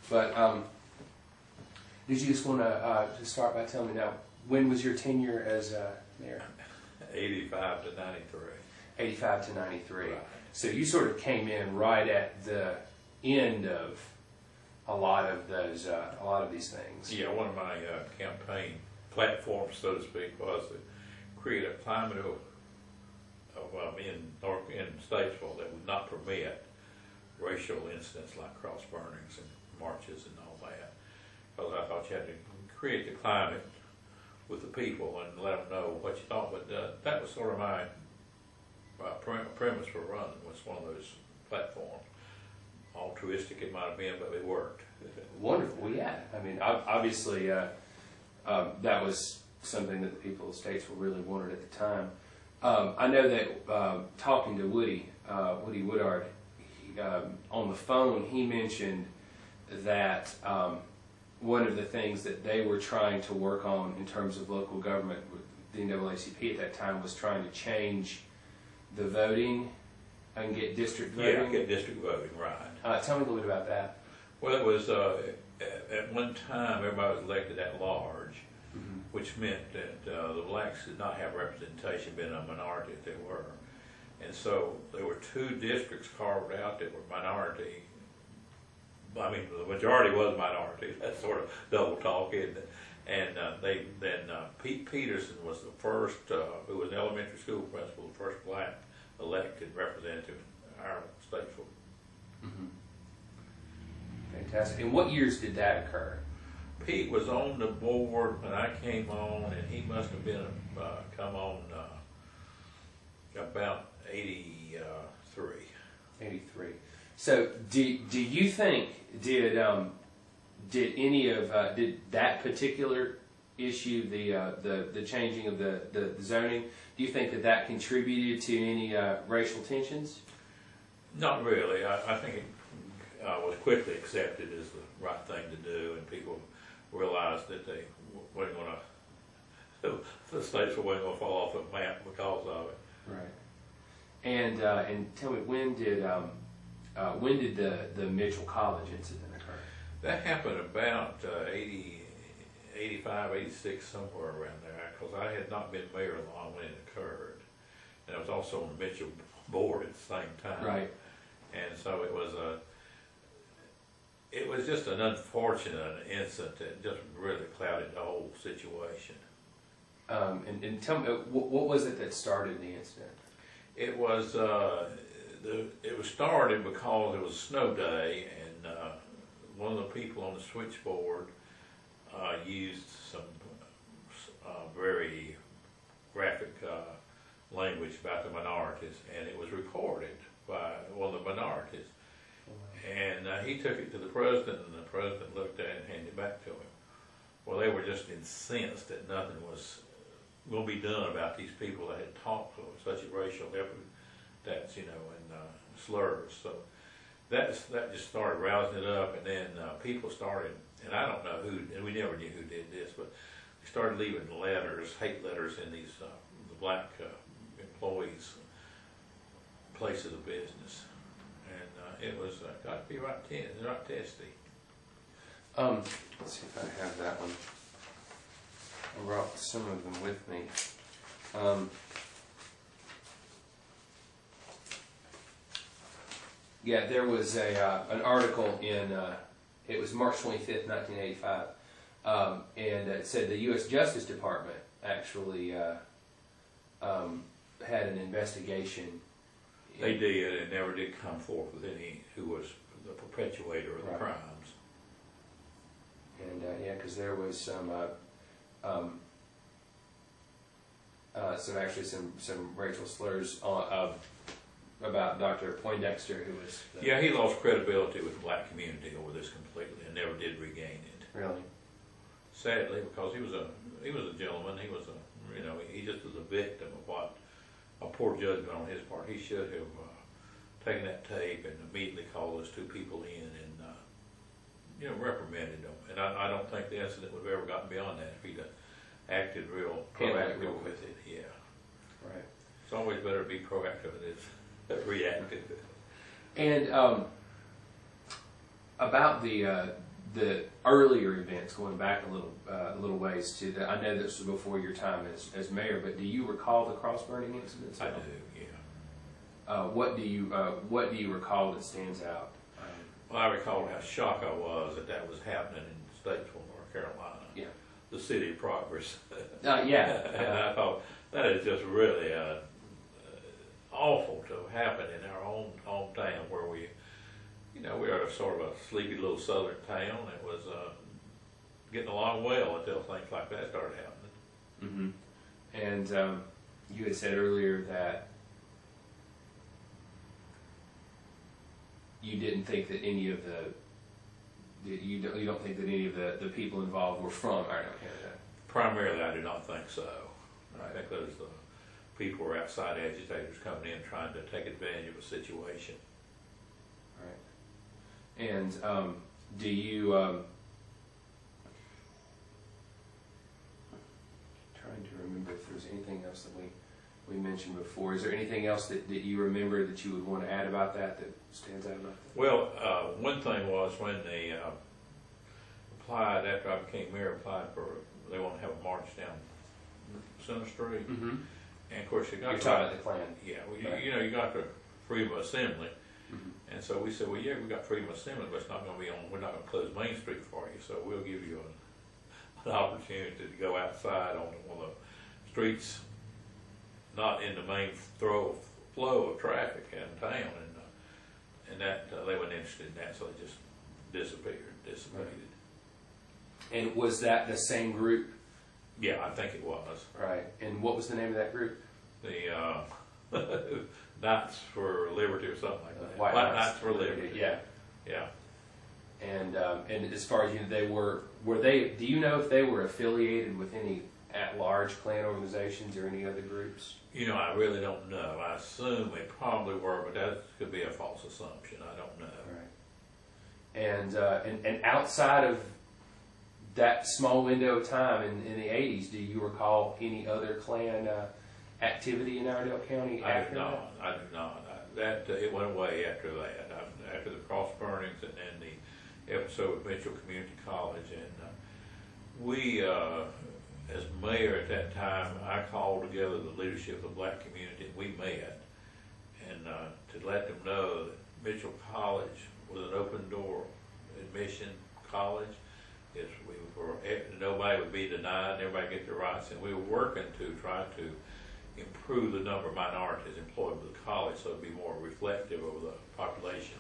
But did you just want to start by telling me now, when was your tenure as mayor? 85 to 93. 85 to 93. Right. So you sort of came in right at the end of a lot of these things. Yeah, one of my campaign platforms, so to speak, was to create a climate of in Statesville that would not permit racial incidents like cross burnings and marches and all that. Because I thought you had to create the climate with the people and let them know what you thought. But that was sort of my premise for running, was one of those platforms. Altruistic it might have been, but it worked. Wonderful. Well, yeah. I mean, obviously, that was something that the people of Statesville really wanted at the time. I know that talking to Woody Woodard, on the phone, he mentioned that one of the things that they were trying to work on in terms of local government with the NAACP at that time was trying to change the voting and get district voting. Yeah, get district voting, right. Tell me a little bit about that. Well, it was, at one time, everybody was elected at large, which meant that the blacks did not have representation, being a minority that they were. And so there were 2 districts carved out that were minority. I mean, the majority was minority. That's sort of double talk, isn't it? And Pete Peterson was the first, who was an elementary school principal, the first black elected representative in our Statesville. Fantastic. And what years did that occur? Pete was on the board when I came on, and he must have been come on about 83. 83. So, do you think did that particular issue, the changing of the zoning, do you think that contributed to any racial tensions? Not really. I think it was quickly accepted as the right thing to do, and people realized that they weren't going to, the states weren't going to fall off the map because of it. Right. And tell me, when did the Mitchell College incident occur? That happened about 85, 86, somewhere around there, because I had not been mayor long when it occurred. And I was also on the Mitchell board at the same time. Right. And so it was just an unfortunate incident that just really clouded the whole situation. And tell me, what was it that started the incident? It was started because it was a snow day, and one of the people on the switchboard used some very graphic language about the minorities, and it was recorded by one of the minorities. And he took it to the president, and the president looked at it and handed it back to him. Well, they were just incensed that nothing was going to be done about these people that had talked with such a racial epithets, and slurs. So that just started rousing it up, and then people started, and I don't know who, and we never knew who did this, but they started leaving letters, hate letters, in these the black employees' places of business. It was got to be right testy. Let's see if I have that one. I brought some of them with me. Yeah, there was an article in, it was March 25th, 1985, and it said the U.S. Justice Department actually had an investigation. They did, and never did come forth with any who was the perpetuator of the crimes. And yeah, because there was some racial slurs about Dr. Poindexter, who was. Yeah, he lost credibility with the black community over this completely, and never did regain it. Really? Sadly, because he was a gentleman. He was he just was a victim of what. A poor judgment on his part. He should have taken that tape and immediately called those 2 people in and reprimanded them. And I don't think the incident would have ever gotten beyond that if he'd acted real proactive with it. Yeah. Right. It's always better to be proactive than reactive. And about the the earlier events, going back a little ways to the, I know this was before your time as mayor, but do you recall the cross burning incidents? I do, yeah. What do you recall that stands out? Well, I recall how shocked I was that was happening in Statesville, North Carolina. Yeah. The city of progress. Yeah. And I thought that is just really awful to happen in our own hometown, where we are a sort of a sleepy little southern town that was getting along well until things like that started happening. Mm-hmm. And you had said earlier that you didn't think that any of you don't think that any of the people involved were from Iredell County. Primarily, I do not think so. Right. I think those people were outside agitators coming in trying to take advantage of a situation. Right. And do you trying to remember if there's anything else that we mentioned before. Is there anything else that you remember that you would want to add about that stands out about that? Well, one thing was when they applied, after I became mayor, applied for, they want to have a march down Center Street. Mm-hmm. And of course you got You're talking about the Klan. Yeah, well, Right. you got the freedom of assembly. Mm-hmm. And so we said, well, yeah, we got freedom of assembly, but it's not going to be on, we're not going to close Main Street for you, so we'll give you an opportunity to go outside on one of the streets not in the main flow of traffic in town, and that they weren't interested in that, so it just dissipated. And was that the same group? Yeah, I think it was. Right. And what was the name of that group? The Knights for Liberty or something like that. White Knights for Liberty. Yeah. Yeah. And as far as you know, were they? Do you know if they were affiliated with any at-large Klan organizations or any other groups? I really don't know. I assume they probably were, but that could be a false assumption. I don't know. Right. And outside of that small window of time in the 80s, do you recall any other Klan activity in Iredell County after that? I do not. It went away after that. After the cross burnings and then the episode with Mitchell Community College, and we, as mayor at that time, I called together the leadership of the black community. We met, and to let them know that Mitchell College was an open door admission college. Nobody would be denied, everybody get their rights, and we were working to try to improve the number of minorities employed with the college so it'd be more reflective of the population.